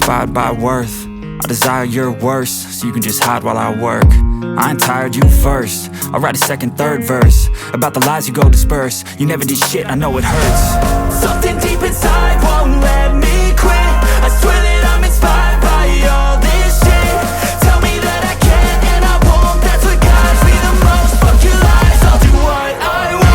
inspired by worth. I desire your worst, so you can just hide while I work. I ain't tired, you first. I'll write a second, third verse about the lies you go disperse. You never did shit, I know it hurts. Something deep inside won't let me quit. I swear that I'm inspired by all this shit. Tell me that I can and I won't. That's what guides me the most. Fuck your lies, I'll do what I want.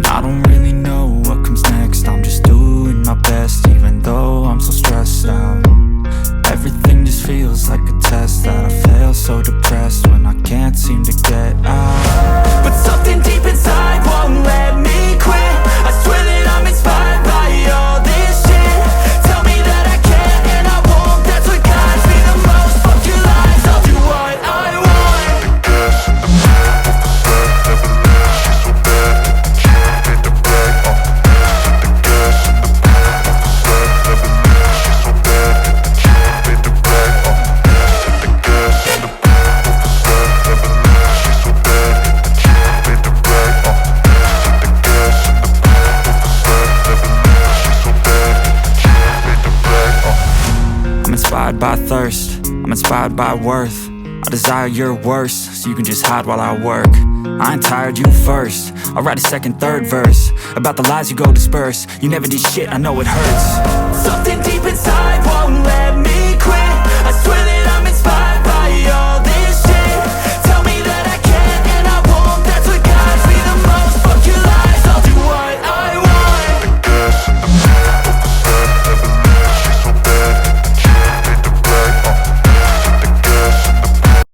I don't really know what comes next. I'm just doing my best, even though I'm so stressed out. Everything just feels like a test that I fail, so depressed when I can't seem to get out. But something deep inside won't let me quit. I swear that I'm inspired by all this shit. Tell me that I can and I won't. That's what guides me the most. Fuck your lies, I'll do what I want. I'm inspired by thirst, I'm inspired by worth. I desire your worst, so you can just hide while I work. I ain't tired, you first. I'll write a second, third verse about the lies you go disperse. You never did shit, I know it hurts.